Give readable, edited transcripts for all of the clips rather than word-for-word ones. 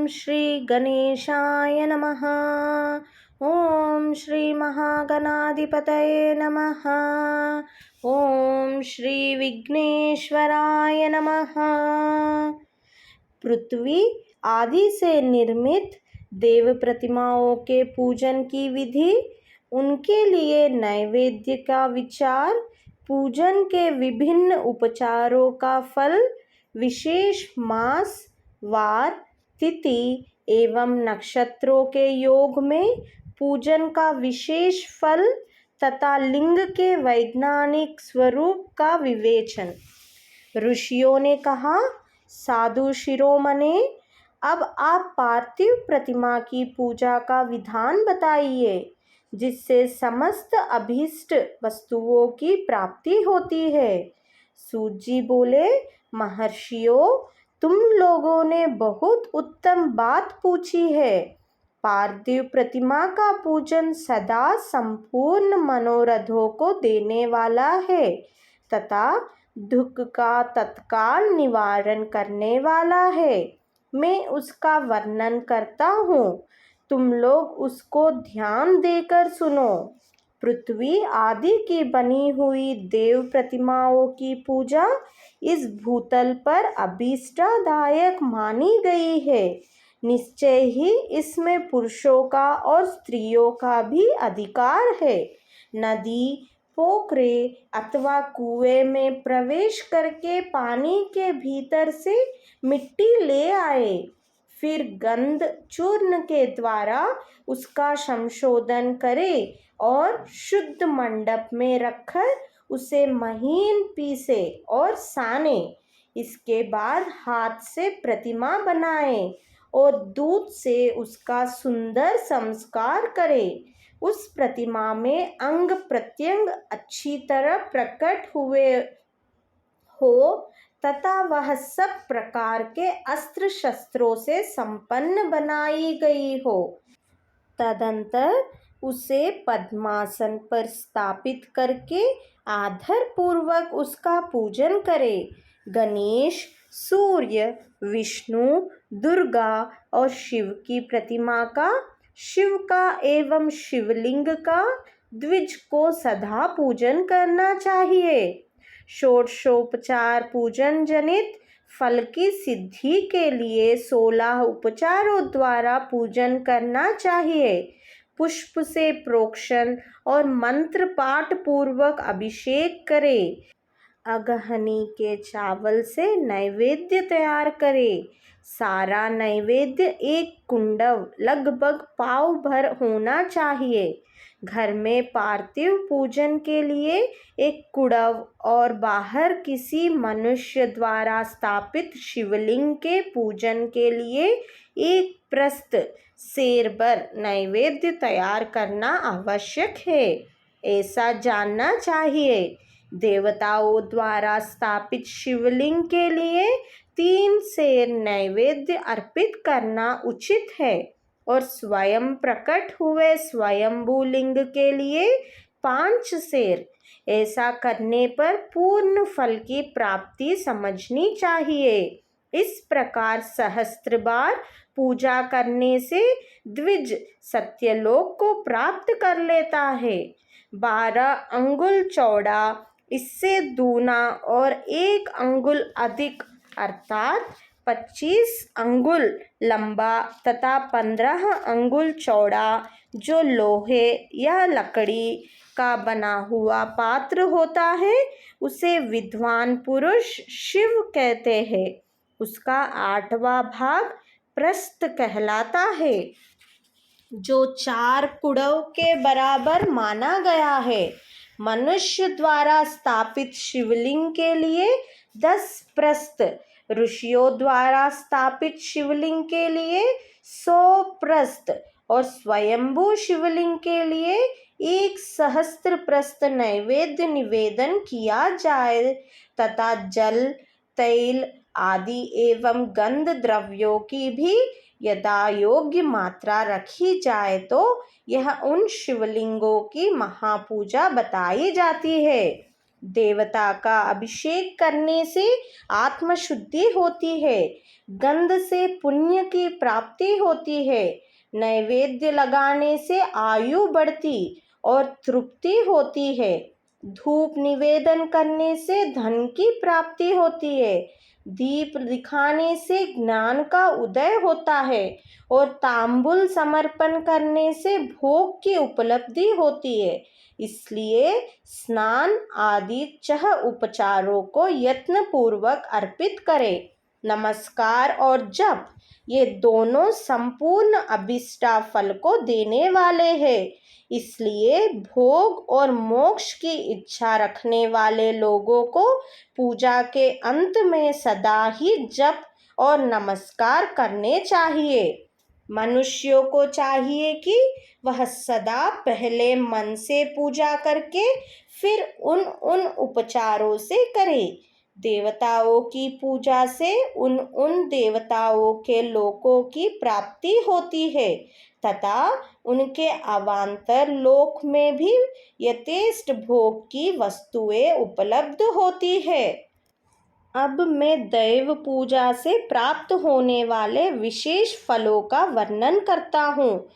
श्री गणेशाय नमः। ओम श्री महागणाधिपतये नमः। ओम श्री विघ्नेश्वराय नमः। पृथ्वी आदि से निर्मित देव प्रतिमाओं के पूजन की विधि, उनके लिए नैवेद्य का विचार, पूजन के विभिन्न उपचारों का फल, विशेष मास, वार, तिथि एवं नक्षत्रों के योग में पूजन का विशेष फल तथा लिंग के वैज्ञानिक स्वरूप का विवेचन। ऋषियों ने कहा, साधु शिरोमणे, अब आप पार्थिव प्रतिमा की पूजा का विधान बताइए, जिससे समस्त अभीष्ट वस्तुओं की प्राप्ति होती है। सूत जी बोले, महर्षियों, तुम लोगों ने बहुत उत्तम बात पूछी है। पार्थिव प्रतिमा का पूजन सदा संपूर्ण मनोरथों को देने वाला है तथा दुख का तत्काल निवारण करने वाला है। मैं उसका वर्णन करता हूँ, तुम लोग उसको ध्यान देकर सुनो। पृथ्वी आदि की बनी हुई देव प्रतिमाओं की पूजा इस भूतल पर अभीष्टदायक मानी गई है। निश्चय ही इसमें पुरुषों का और स्त्रियों का भी अधिकार है। नदी, पोखरे अथवा कुएं में प्रवेश करके पानी के भीतर से मिट्टी ले आए, फिर गंध चूर्ण के द्वारा उसका संशोधन करे और शुद्ध मंडप में रखकर उसे महीन पीसे और साने। इसके बाद हाथ से प्रतिमा बनाए और दूध से उसका सुंदर संस्कार करे। उस प्रतिमा में अंग प्रत्यंग अच्छी तरह प्रकट हुए हो तथा वह सब प्रकार के अस्त्र शस्त्रों से संपन्न बनाई गई हो। तदंतर उसे पद्मासन पर स्थापित करके आदर पूर्वक उसका पूजन करे। गणेश, सूर्य, विष्णु, दुर्गा और शिव की प्रतिमा का, शिव का एवं शिवलिंग का, द्विज को सदा पूजन करना चाहिए। षोडशोपचार पूजन जनित फल की सिद्धि के लिए 16 उपचारों द्वारा पूजन करना चाहिए। पुष्प से प्रोक्षण और मंत्र पाठ पूर्वक अभिषेक करे। अगहनी के चावल से नैवेद्य तैयार करे। सारा नैवेद्य एक कुंडव लगभग पाव भर होना चाहिए। घर में पार्थिव पूजन के लिए एक कुड़व और बाहर किसी मनुष्य द्वारा स्थापित शिवलिंग के पूजन के लिए एक प्रस्थ सेर भर नैवेद्य तैयार करना आवश्यक है। ऐसा जानना चाहिए, देवताओं द्वारा स्थापित शिवलिंग के लिए 3 सेर नैवेद्य अर्पित करना उचित है और स्वयं प्रकट हुए स्वयंभू लिंग के लिए 5 सेर। ऐसा करने पर पूर्ण फल की प्राप्ति समझनी चाहिए। इस प्रकार सहस्त्र बार पूजा करने से द्विज सत्यलोक को प्राप्त कर लेता है। 12 अंगुल चौड़ा, इससे दूना और 1 अंगुल अधिक अर्थात 25 अंगुल लंबा तथा 15 अंगुल चौड़ा जो लोहे या लकड़ी का बना हुआ पात्र होता है, उसे विद्वान पुरुष शिव कहते हैं। उसका 8वां भाग प्रस्थ कहलाता है, जो 4 कुड़व के बराबर माना गया है। मनुष्य द्वारा स्थापित शिवलिंग के लिए 10 प्रस्थ, ऋषियों द्वारा स्थापित शिवलिंग के लिए 100 प्रस्थ और स्वयंभू शिवलिंग के लिए 1 सहस्त्र प्रस्थ नैवेद्य निवेदन किया जाए तथा जल, तैल आदि एवं गंध द्रव्यों की भी यथा योग्य मात्रा रखी जाए तो यह उन शिवलिंगों की महापूजा बताई जाती है। देवता का अभिषेक करने से आत्मशुद्धि होती है, गंध से पुण्य की प्राप्ति होती है, नैवेद्य लगाने से आयु बढ़ती और तृप्ति होती है, धूप निवेदन करने से धन की प्राप्ति होती है, दीप दिखाने से ज्ञान का उदय होता है और तांबुल समर्पण करने से भोग की उपलब्धि होती है। इसलिए स्नान आदि छह उपचारों को यत्न पूर्वक अर्पित करें। नमस्कार और जप ये दोनों संपूर्ण अभिष्टा फल को देने वाले हैं। इसलिए भोग और मोक्ष की इच्छा रखने वाले लोगों को पूजा के अंत में सदा ही जप और नमस्कार करने चाहिए। मनुष्यों को चाहिए कि वह सदा पहले मन से पूजा करके फिर उन उपचारों से करे। देवताओं की पूजा से उन देवताओं के लोकों की प्राप्ति होती है तथा उनके अवान्तर लोक में भी यथेष्ट भोग की वस्तुएं उपलब्ध होती है। अब मैं दैव पूजा से प्राप्त होने वाले विशेष फलों का वर्णन करता हूँ।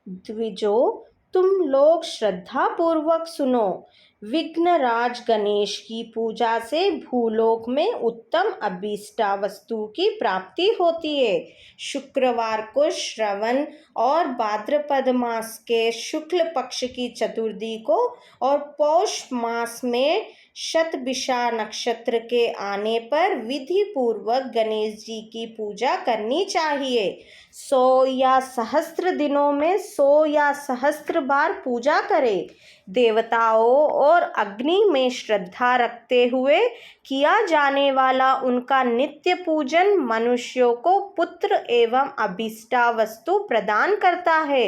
द्विजो, तुम लोग श्रद्धा पूर्वक सुनो। विघ्नराज गणेश की पूजा से भूलोक में उत्तम अभीष्टा वस्तु की प्राप्ति होती है। शुक्रवार को श्रवण और भाद्रपद मास के शुक्ल पक्ष की चतुर्थी को और पौष मास में शतभिषा नक्षत्र के आने पर विधि पूर्वक गणेश जी की पूजा करनी चाहिए। 100 या सहस्त्र दिनों में 100 या सहस्त्र बार पूजा करें। देवताओं और अग्नि में श्रद्धा रखते हुए किया जाने वाला उनका नित्य पूजन मनुष्यों को पुत्र एवं अभीष्टा वस्तु प्रदान करता है।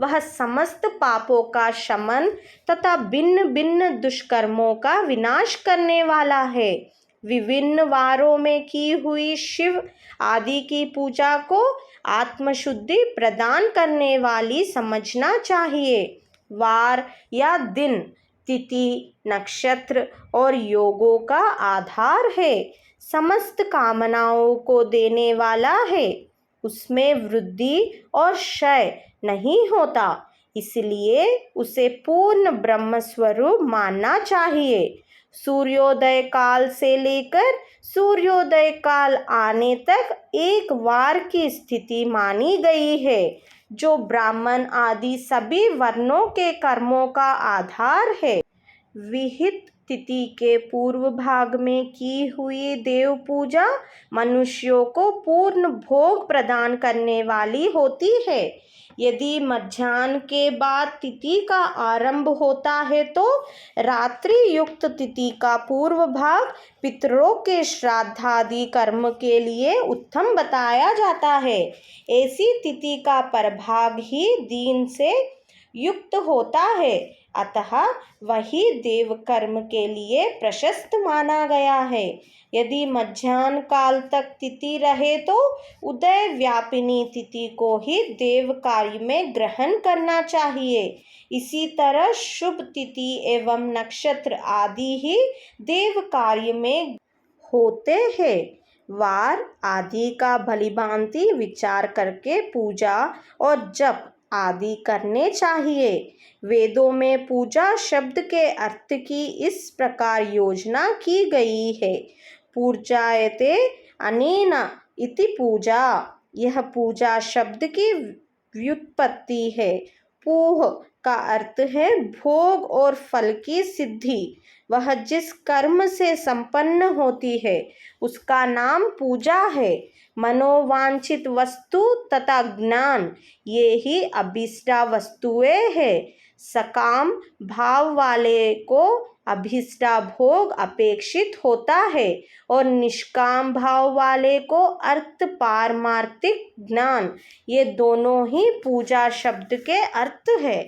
वह समस्त पापों का शमन तथा भिन्न भिन्न दुष्कर्मों का विनाश करने वाला है। विभिन्न वारों में की हुई शिव आदि की पूजा को आत्मशुद्धि प्रदान करने वाली समझना चाहिए। वार या दिन, तिथि, नक्षत्र और योगों का आधार है, समस्त कामनाओं को देने वाला है, उसमें वृद्धि और क्षय नहीं होता, इसलिए उसे पूर्ण ब्रह्म स्वरूप मानना चाहिए। सूर्योदय काल से लेकर सूर्योदय काल आने तक एक वार की स्थिति मानी गई है, जो ब्राह्मण आदि सभी वर्णों के कर्मों का आधार है। विहित तिथि के पूर्व भाग में की हुई देव पूजा मनुष्यों को पूर्ण भोग प्रदान करने वाली होती है। यदि मध्याह्न के बाद तिथि का आरंभ होता है तो रात्रि युक्त तिथि का पूर्व भाग पितरों के श्राद्धादि कर्म के लिए उत्तम बताया जाता है। ऐसी तिथि का परभाग ही दिन से युक्त होता है, अतः वही देव कर्म के लिए प्रशस्त माना गया है। यदि मध्याह्न काल तक तिथि रहे तो उदय व्यापिनी तिथि को ही देव कार्य में ग्रहण करना चाहिए। इसी तरह शुभ तिथि एवं नक्षत्र आदि ही देव कार्य में होते हैं। वार आदि का भलीभांति विचार करके पूजा और जप आदि करने चाहिए। वेदों में पूजा शब्द के अर्थ की इस प्रकार योजना की गई है। पूजायते अनेन इति पूजा, यह पूजा शब्द की व्युत्पत्ति है। पूह का अर्थ है भोग और फल की सिद्धि। वह जिस कर्म से संपन्न होती है उसका नाम पूजा है। मनोवांछित वस्तु तथा ज्ञान ये ही अभीष्टा वस्तुएं हैं। सकाम भाव वाले को अभीष्टा भोग अपेक्षित होता है और निष्काम भाव वाले को अर्थ पारमार्थिक ज्ञान, ये दोनों ही पूजा शब्द के अर्थ है।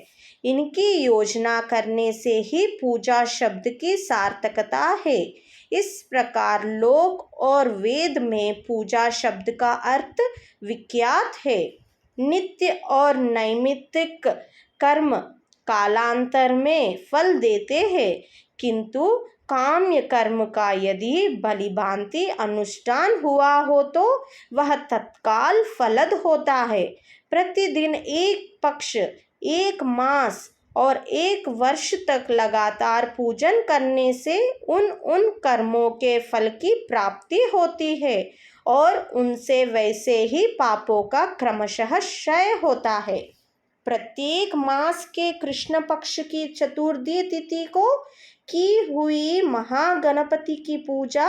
इनकी योजना करने से ही पूजा शब्द की सार्थकता है। इस प्रकार लोक और वेद में पूजा शब्द का अर्थ विख्यात है। नित्य और नैमित्तिक कर्म कालांतर में फल देते हैं, किंतु काम्य कर्म का यदि भलीभांति अनुष्ठान हुआ हो तो वह तत्काल फलद होता है। प्रतिदिन एक पक्ष, एक मास और एक वर्ष तक लगातार पूजन करने से उन कर्मों के फल की प्राप्ति होती है और उनसे वैसे ही पापों का क्रमशः क्षय होता है। प्रत्येक मास के कृष्ण पक्ष की चतुर्थी तिथि को की हुई महागणपति की पूजा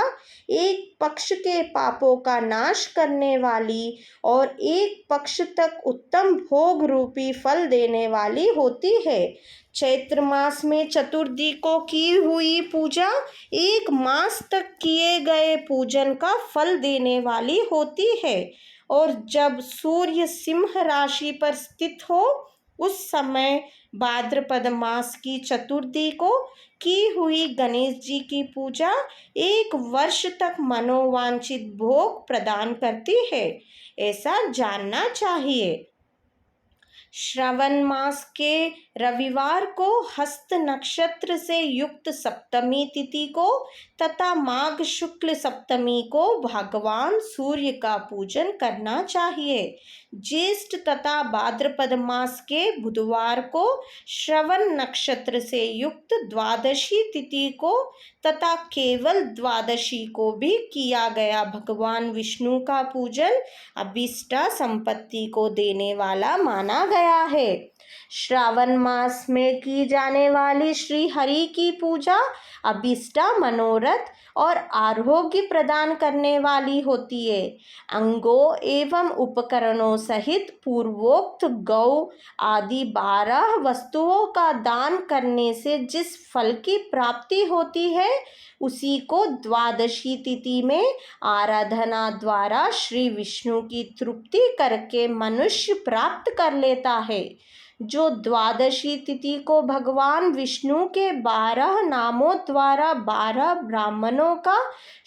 एक पक्ष के पापों का नाश करने वाली और एक पक्ष तक उत्तम भोग रूपी फल देने वाली होती है। चैत्र मास में चतुर्थी को की हुई पूजा एक मास तक किए गए पूजन का फल देने वाली होती है और जब सूर्य सिंह राशि पर स्थित हो उस समय भाद्रपद मास की चतुर्थी को की हुई गणेश जी की पूजा एक वर्ष तक मनोवांछित भोग प्रदान करती है, ऐसा जानना चाहिए। श्रवण मास के रविवार को हस्त नक्षत्र से युक्त सप्तमी तिथि को तथा माघ शुक्ल सप्तमी को भगवान सूर्य का पूजन करना चाहिए। ज्येष्ठ तथा भाद्रपद मास के बुधवार को श्रवण नक्षत्र से युक्त द्वादशी तिथि को तथा केवल द्वादशी को भी किया गया भगवान विष्णु का पूजन अभीष्ट संपत्ति को देने वाला माना गया है। श्रावण मास में की जाने वाली श्री हरि की पूजा अभीष्ट मनोरथ और आरोग्य प्रदान करने वाली होती है। अंगों एवं उपकरणों सहित पूर्वोक्त गौ आदि 12 वस्तुओं का दान करने से जिस फल की प्राप्ति होती है उसी को द्वादशी तिथि में आराधना द्वारा श्री विष्णु की तृप्ति करके मनुष्य प्राप्त कर लेता है। जो द्वादशी तिथि को भगवान विष्णु के 12 नामों द्वारा 12 ब्राह्मणों का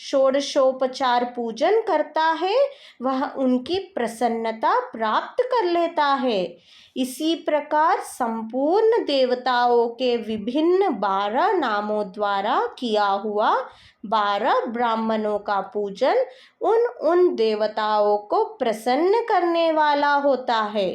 षोडशोपचार पूजन करता है वह उनकी प्रसन्नता प्राप्त कर लेता है। इसी प्रकार संपूर्ण देवताओं के विभिन्न 12 नामों द्वारा किया हुआ 12 ब्राह्मणों का पूजन उन देवताओं को प्रसन्न करने वाला होता है।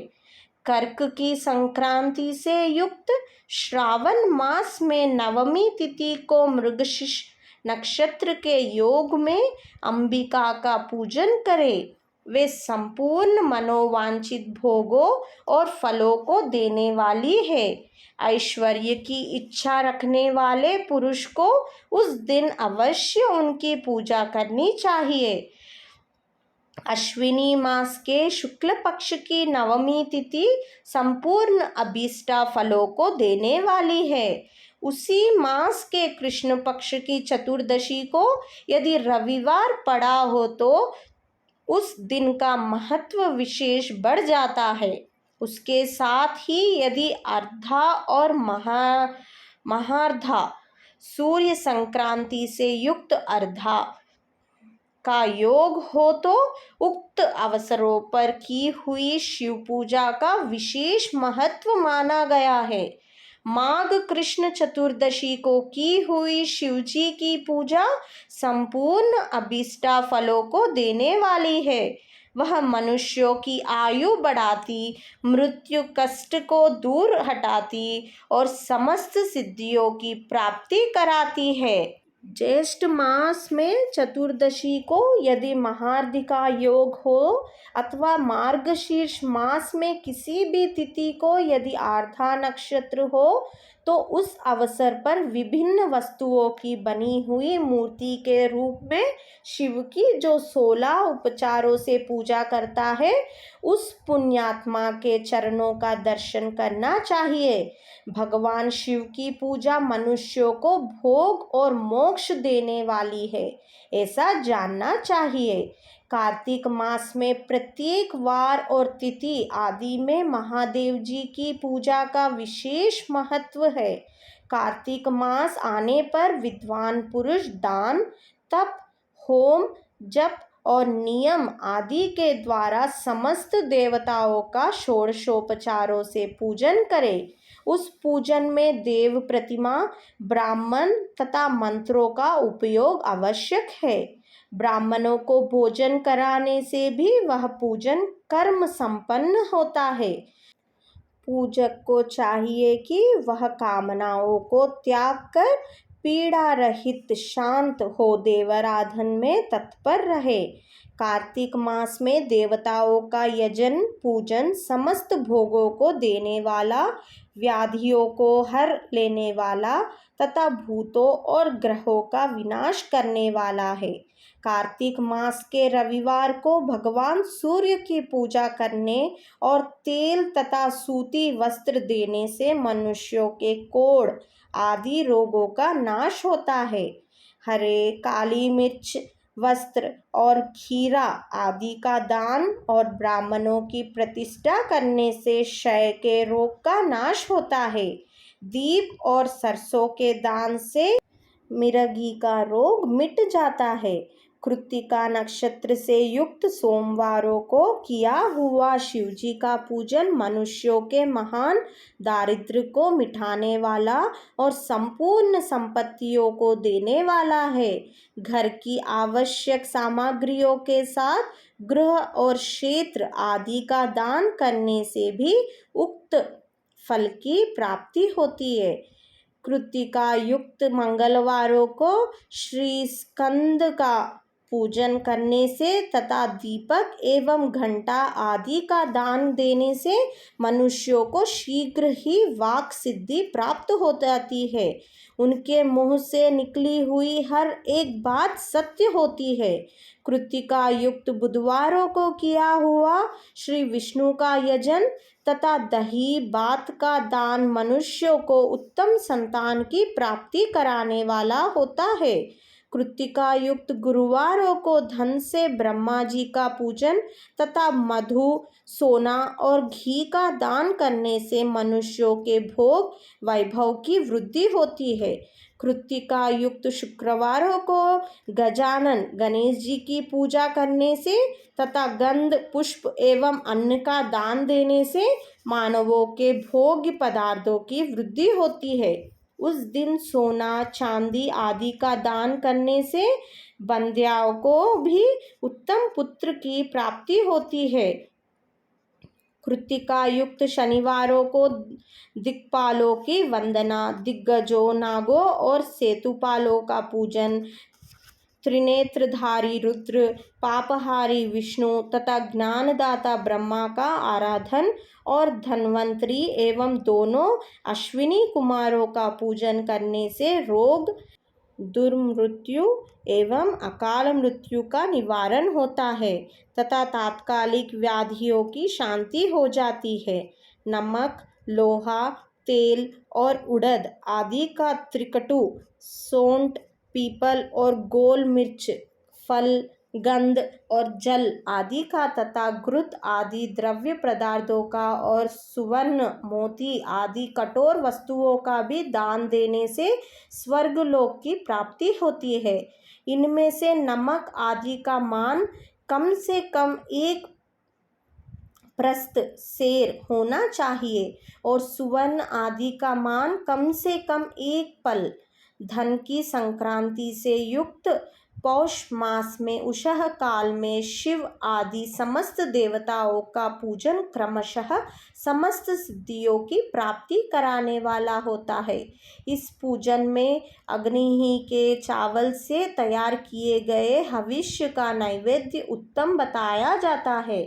कर्क की संक्रांति से युक्त श्रावण मास में नवमी तिथि को मृगशीर्ष नक्षत्र के योग में अंबिका का पूजन करें। वे संपूर्ण मनोवांछित भोगों और फलों को देने वाली है। ऐश्वर्य की इच्छा रखने वाले पुरुष को उस दिन अवश्य उनकी पूजा करनी चाहिए। अश्विनी मास के शुक्ल पक्ष की नवमी तिथि संपूर्ण अभीष्ट फलों को देने वाली है। उसी मास के कृष्ण पक्ष की चतुर्दशी को यदि रविवार पड़ा हो तो उस दिन का महत्व विशेष बढ़ जाता है। उसके साथ ही यदि अर्धा और महार्धा सूर्य संक्रांति से युक्त अर्धा का योग हो तो उक्त अवसरों पर की हुई शिव पूजा का विशेष महत्व माना गया है। माघ कृष्ण चतुर्दशी को की हुई शिवजी की पूजा संपूर्ण अभीष्ट फलों को देने वाली है। वह मनुष्यों की आयु बढ़ाती, मृत्यु कष्ट को दूर हटाती और समस्त सिद्धियों की प्राप्ति कराती है। ज्येष्ठ मास में चतुर्दशी को यदि महार्धिका योग हो अथवा मार्गशीर्ष मास में किसी भी तिथि को यदि आर्द्रा नक्षत्र हो तो उस अवसर पर विभिन्न वस्तुओं की बनी हुई मूर्ति के रूप में शिव की जो 16 उपचारों से पूजा करता है उस पुण्यात्मा के चरणों का दर्शन करना चाहिए। भगवान शिव की पूजा मनुष्यों को भोग और मोक्ष देने वाली है, ऐसा जानना चाहिए। कार्तिक मास में प्रत्येक वार और तिथि आदि में महादेव जी की पूजा का विशेष महत्व है। कार्तिक मास आने पर विद्वान पुरुष दान, तप, होम, जप और नियम आदि के द्वारा समस्त देवताओं का षोडशोपचारों से पूजन करें। उस पूजन में देव प्रतिमा, ब्राह्मण तथा मंत्रों का उपयोग आवश्यक है। ब्राह्मणों को भोजन कराने से भी वह पूजन कर्म संपन्न होता है। पूजक को चाहिए कि वह कामनाओं को त्याग कर पीड़ा रहित शांत हो देवाराधन में तत्पर रहे। कार्तिक मास में देवताओं का यजन पूजन समस्त भोगों को देने वाला, व्याधियों को हर लेने वाला तथा भूतों और ग्रहों का विनाश करने वाला है। कार्तिक मास के रविवार को भगवान सूर्य की पूजा करने और तेल तथा सूती वस्त्र देने से मनुष्यों के कोढ़ आदि रोगों का नाश होता है। हरे, काली मिर्च, वस्त्र और खीरा आदि का दान और ब्राह्मणों की प्रतिष्ठा करने से क्षय के रोग का नाश होता है। दीप और सरसों के दान से मिर्गी का रोग मिट जाता है। कृत्तिका नक्षत्र से युक्त सोमवारों को किया हुआ शिवजी का पूजन मनुष्यों के महान दारिद्र्य को मिटाने वाला और संपूर्ण संपत्तियों को देने वाला है। घर की आवश्यक सामग्रियों के साथ गृह और क्षेत्र आदि का दान करने से भी उक्त फल की प्राप्ति होती है। कृत्तिका युक्त मंगलवारों को श्री स्कंद का पूजन करने से तथा दीपक एवं घंटा आदि का दान देने से मनुष्यों को शीघ्र ही वाक सिद्धि प्राप्त हो जाती है। उनके मुंह से निकली हुई हर एक बात सत्य होती है। कृत्तिका युक्त बुधवारों को किया हुआ श्री विष्णु का यजन तथा दही भात का दान मनुष्यों को उत्तम संतान की प्राप्ति कराने वाला होता है। कृत्तिका युक्त गुरुवारों को धन से ब्रह्मा जी का पूजन तथा मधु, सोना और घी का दान करने से मनुष्यों के भोग वैभव की वृद्धि होती है। कृत्तिका युक्त शुक्रवारों को गजानन गणेश जी की पूजा करने से तथा गंध, पुष्प एवं अन्न का दान देने से मानवों के भोग्य पदार्थों की वृद्धि होती है। उस दिन सोना, चांदी आदि का दान करने से बंध्याओं को भी उत्तम पुत्र की प्राप्ति होती है। कृत्तिका युक्त शनिवारों को दिक्पालों की वंदना, दिग्गजों, नागों और सेतुपालों का पूजन, त्रिनेत्रधारी रुद्र, पापहारी विष्णु तथा ज्ञानदाता ब्रह्मा का आराधन और धन्वंतरी एवं दोनों अश्विनी कुमारों का पूजन करने से रोग, दुर्मृत्यु एवं अकाल मृत्यु का निवारण होता है तथा तात्कालिक व्याधियों की शांति हो जाती है। नमक, लोहा, तेल और उड़द आदि का त्रिकटु, सौंठ, पीपल और गोल मिर्च, फल, गंध और जल आदि का तथा घृत आदि द्रव्य पदार्थों का और सुवर्ण, मोती आदि कठोर वस्तुओं का भी दान देने से स्वर्गलोक की प्राप्ति होती है। इनमें से नमक आदि का मान कम से कम 1 प्रस्थ सेर होना चाहिए और सुवर्ण आदि का मान कम से कम 1 पल। धन की संक्रांति से युक्त पौष मास में उषः काल में शिव आदि समस्त देवताओं का पूजन क्रमशः समस्त सिद्धियों की प्राप्ति कराने वाला होता है। इस पूजन में अग्नि के चावल से तैयार किए गए हविष्य का नैवेद्य उत्तम बताया जाता है।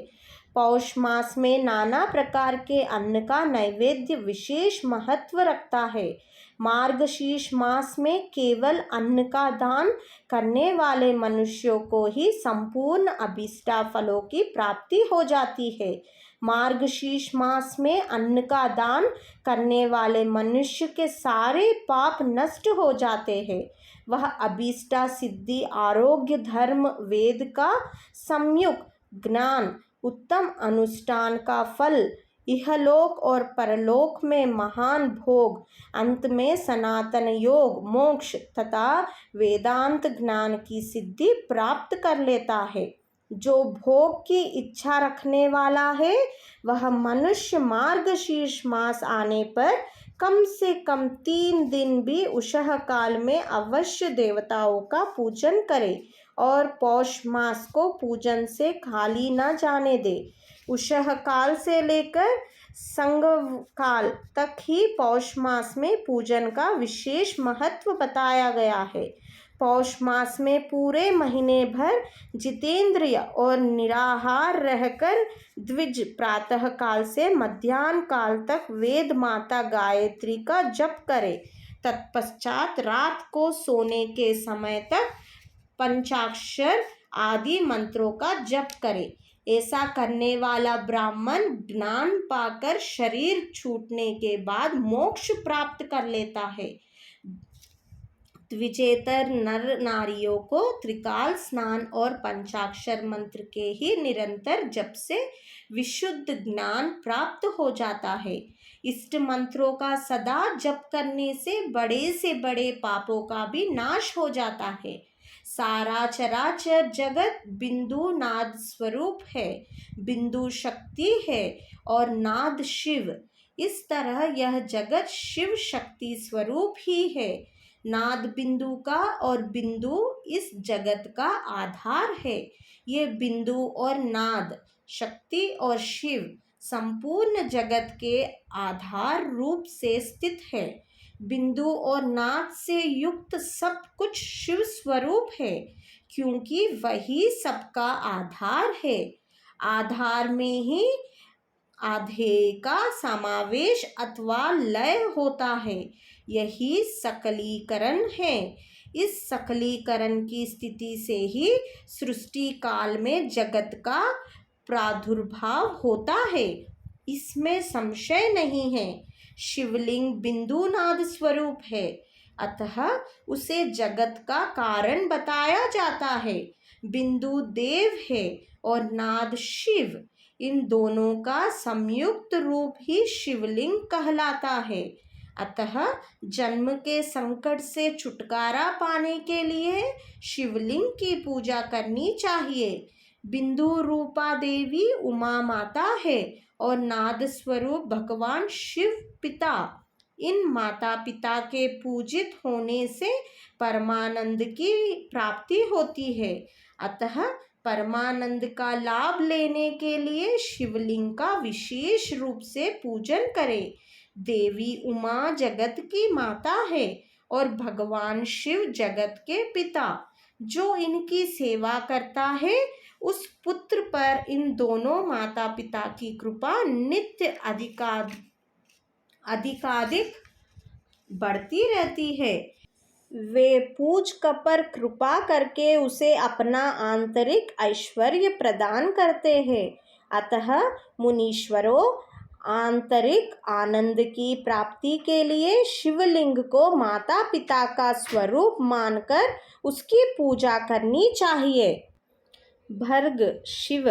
पौष मास में नाना प्रकार के अन्न का नैवेद्य विशेष महत्व रखता है। मार्गशीर्ष मास में केवल अन्न का दान करने वाले मनुष्यों को ही संपूर्ण अभीष्टा फलों की प्राप्ति हो जाती है। मार्गशीर्ष मास में अन्न का दान करने वाले मनुष्य के सारे पाप नष्ट हो जाते हैं। वह अभीष्टा सिद्धि, आरोग्य, धर्म, वेद का सम्यक ज्ञान, उत्तम अनुष्ठान का फल, इहलोक और परलोक में महान भोग, अंत में सनातन योग, मोक्ष तथा वेदांत ज्ञान की सिद्धि प्राप्त कर लेता है। जो भोग की इच्छा रखने वाला है वह मनुष्य मार्गशीर्ष मास आने पर कम से कम 3 दिन भी उषः काल में अवश्य देवताओं का पूजन करे और पौष मास को पूजन से खाली न जाने दे। उषः काल से लेकर संगव काल तक ही पौष मास में पूजन का विशेष महत्व बताया गया है। पौष मास में पूरे महीने भर जितेंद्रिय और निराहार रहकर द्विज प्रातः काल से मध्याह्न काल तक वेद माता गायत्री का जप करे। तत्पश्चात रात को सोने के समय तक पंचाक्षर आदि मंत्रों का जप करे। ऐसा करने वाला ब्राह्मण ज्ञान पाकर शरीर छूटने के बाद मोक्ष प्राप्त कर लेता है। द्विजेतर नर नारियों को त्रिकाल स्नान और पंचाक्षर मंत्र के ही निरंतर जप से विशुद्ध ज्ञान प्राप्त हो जाता है। इष्ट मंत्रों का सदा जप करने से बड़े पापों का भी नाश हो जाता है। सारा चराचर जगत बिंदु नाद स्वरूप है। बिंदु शक्ति है और नाद शिव। इस तरह यह जगत शिव शक्ति स्वरूप ही है। नाद बिंदु का और बिंदु इस जगत का आधार है। ये बिंदु और नाद शक्ति और शिव संपूर्ण जगत के आधार रूप से स्थित है। बिंदु और नाद से युक्त सब कुछ शिव स्वरूप है, क्योंकि वही सबका आधार है। आधार में ही आधेय का समावेश अथवा लय होता है। यही सकलीकरण है। इस सकलीकरण की स्थिति से ही सृष्टि काल में जगत का प्रादुर्भाव होता है, इसमें संशय नहीं है। शिवलिंग बिंदु नाद स्वरूप है, अतः उसे जगत का कारण बताया जाता है। बिंदु देव है और नाद शिव। इन दोनों का संयुक्त रूप ही शिवलिंग कहलाता है। अतः जन्म के संकट से छुटकारा पाने के लिए शिवलिंग की पूजा करनी चाहिए। बिंदु रूपा देवी उमा माता है और नाद स्वरूप भगवान शिव पिता। इन माता पिता के पूजित होने से परमानंद की प्राप्ति होती है। अतः परमानंद का लाभ लेने के लिए शिवलिंग का विशेष रूप से पूजन करें। देवी उमा जगत की माता है और भगवान शिव जगत के पिता। जो इनकी सेवा करता है उस पुत्र पर इन दोनों माता पिता की कृपा नित्य अधिकाधिक बढ़ती रहती है। वे पूजक पर कृपा करके उसे अपना आंतरिक ऐश्वर्य प्रदान करते हैं। अतः मुनीश्वरों, आंतरिक आनंद की प्राप्ति के लिए शिवलिंग को माता पिता का स्वरूप मानकर उसकी पूजा करनी चाहिए। भर्ग शिव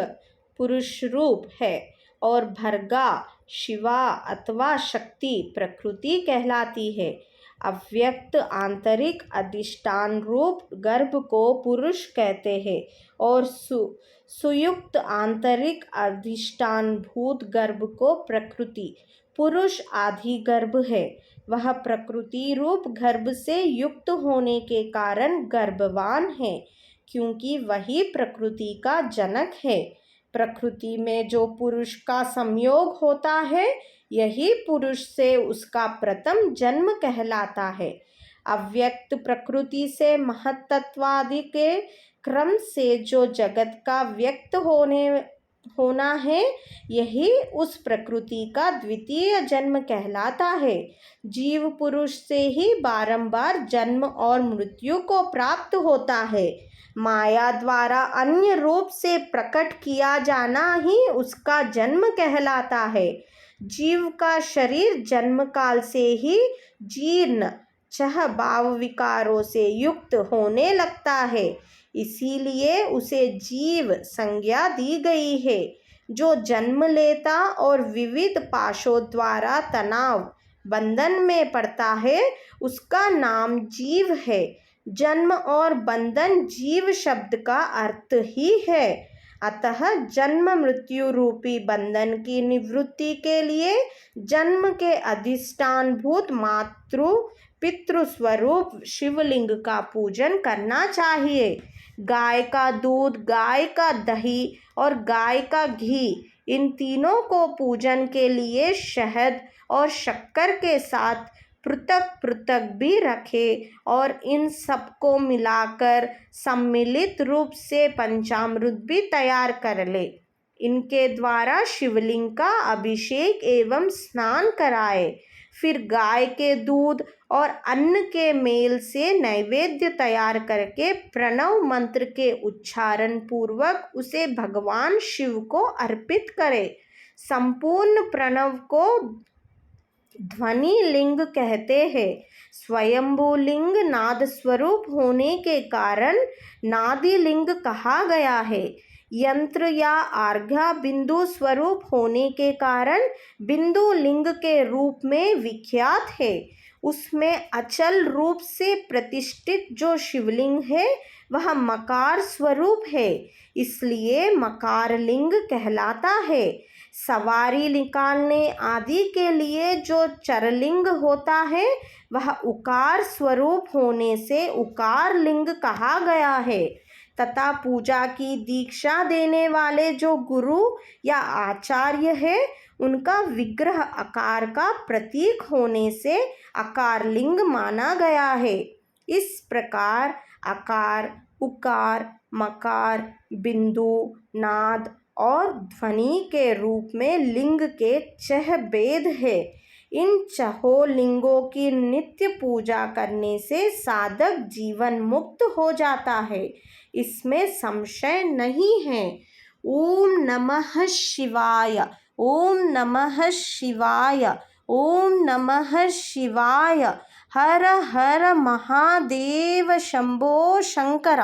पुरुष रूप है और भर्गा शिवा अथवा शक्ति प्रकृति कहलाती है। अव्यक्त आंतरिक अधिष्ठान रूप गर्भ को पुरुष कहते हैं और सुयुक्त आंतरिक अधिष्ठान भूत गर्भ को प्रकृति। पुरुष आदि गर्भ है। वह प्रकृति रूप गर्भ से युक्त होने के कारण गर्भवान है, क्योंकि वही प्रकृति का जनक है। प्रकृति में जो पुरुष का संयोग होता है, यही पुरुष से उसका प्रथम जन्म कहलाता है। अव्यक्त प्रकृति से महत्त्वादि के क्रम से जो जगत का व्यक्त होना है, यही उस प्रकृति का द्वितीय जन्म कहलाता है। जीव पुरुष से ही बारंबार जन्म और मृत्यु को प्राप्त होता है। माया द्वारा अन्य रूप से प्रकट किया जाना ही उसका जन्म कहलाता है। जीव का शरीर जन्म काल से ही जीर्ण छह भाव विकारों से युक्त होने लगता है, इसीलिए उसे जीव संज्ञा दी गई है। जो जन्म लेता और विविध पाशों द्वारा तनाव बंधन में पड़ता है, उसका नाम जीव है। जन्म और बंधन जीव शब्द का अर्थ ही है। अतः जन्म मृत्यु रूपी बंधन की निवृत्ति के लिए जन्म के अधिष्ठान भूत मातृ पितृ स्वरूप शिवलिंग का पूजन करना चाहिए। गाय का दूध, गाय का दही और गाय का घी, इन तीनों को पूजन के लिए शहद और शक्कर के साथ पृथक पृथक भी रखे और इन सबको मिलाकर सम्मिलित रूप से पंचामृत भी तैयार कर ले। इनके द्वारा शिवलिंग का अभिषेक एवं स्नान कराए। फिर गाय के दूध और अन्न के मेल से नैवेद्य तैयार करके प्रणव मंत्र के उच्चारण पूर्वक उसे भगवान शिव को अर्पित करे। संपूर्ण प्रणव को ध्वनि लिंग कहते हैं। स्वयंभू लिंग नाद स्वरूप होने के कारण नादी लिंग कहा गया है। यंत्र या आर्घ्य बिंदु स्वरूप होने के कारण बिंदु लिंग के रूप में विख्यात है। उसमें अचल रूप से प्रतिष्ठित जो शिवलिंग है वह मकार स्वरूप है, इसलिए मकार लिंग कहलाता है। सवारी निकालने आदि के लिए जो चरलिंग होता है वह उकार स्वरूप होने से उकार लिंग कहा गया है तथा पूजा की दीक्षा देने वाले जो गुरु या आचार्य है उनका विग्रह आकार का प्रतीक होने से आकार लिंग माना गया है। इस प्रकार आकार, उकार, मकार, बिंदु, नाद और ध्वनि के रूप में लिंग के 6 भेद है। इन 6 लिंगों की नित्य पूजा करने से साधक जीवन मुक्त हो जाता है, इसमें संशय नहीं है। ओम नमः शिवाय, ओम नमः शिवाय, ओम नमः शिवाय। हर हर महादेव शंभो शंकर।